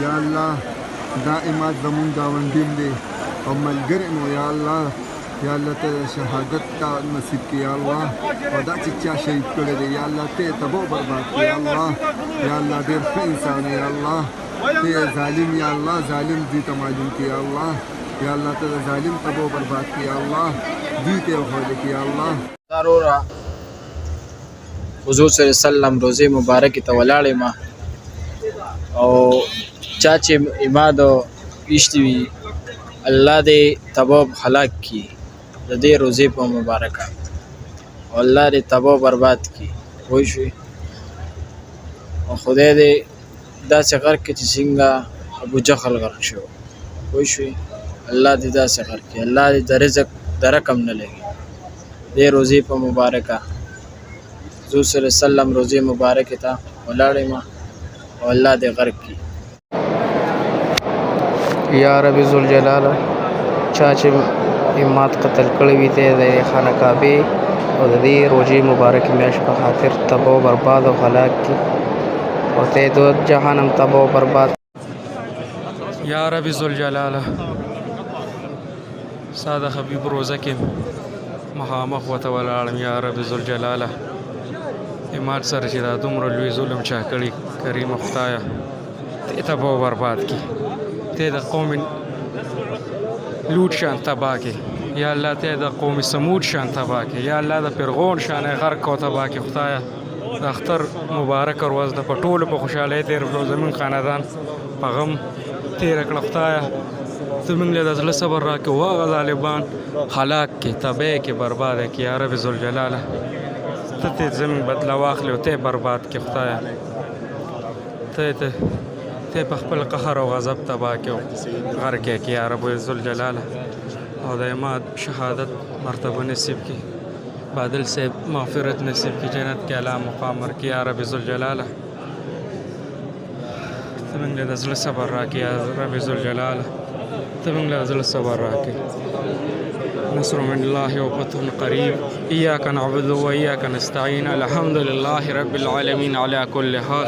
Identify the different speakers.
Speaker 1: یا الله دا اماد زمونږ ګاونډیم دی او ملګری مو یا الله ته شهادت تا نصیب کړي یا الله او دا چې چا شهید کړی دی یا الله ته یې تباه برباد کړي یا الله ډېر ښه انسان یا الله ته یې ظالم یا الله ظالم دوی ته معلوم کړي یا الله ته د ظالم تباه برباد کړي یا الله دوی ته یې وښودې کړي یا الله
Speaker 2: حضور صلی الله علیه وسلم روزه مبارکې ته ولاړې ما او چا چې اماد ایشتي وي الله دې تباه هلاک کړي د دې روزې په مبارکه او الله دې تباه برباد کړي پوه شوې او خدای دې داسې غرق کړي چې څنګه ابو جهل غرق شو پوه شوې الله دې داسې غرق کړي الله دې د رزق د رقم نه لګي دې روزې په مبارکه حضور صلی الله علیه وسلم روزې مبارکې ته ولاړې ما او الله دې غرق کړي
Speaker 3: یا رب ذوالجلال چا چې اماد قتل کړی وي ته د خانه کعبې او د دې روژې مبارکې میاشت په خاطر تباه و برباد او هلاک کړي او ته دو جهان هم تباه و برباد
Speaker 4: یا رب ذوالجلال ستا د حبیب روزه کې مخامخ ورته ولاړم یا رب ذوالجلاله اماد سره چې دا دومره لوی ظلم چا کړي کریمه خدایه ته یې تباه و برباد کړي ته د قوم لوټ شان تباه کړي یا الله ته د قوم سمود شان تباه کړي یا الله د فرعون شان یې غرق او تباه کړي خدایه د اختر مبارک ورځ ده په ټولو په خوشحالۍ تېره کړو زموږ خاندان په غم تېره کړه خدایه زموږ له د زړه صبر راکړې او هغه ظالمان هلاک کړي تباه کړي برباده کړي یا رب ذوالجلاله ته ترې زموږ بدله واخلې او ته یې برباد کړې خدایه ته په خپل قهر او غضب تباه کړې او غرق یې کړې یا رب ذوالجلاله او د اماد شهادت مرتبه نصیب کړي بادل صاحب مغفرت نصیب کړي جنت کې اعلی مقام ورکړي یا رب ذوالجلاله ته موږ له د زړه صبر راکړې یا رب ذوالجلاله ته موږ له د زړه صبر راکړې نصر من الله وفتح قريب إياك نعبد وإياك نستعين الحمد لله رب العالمين على كل حال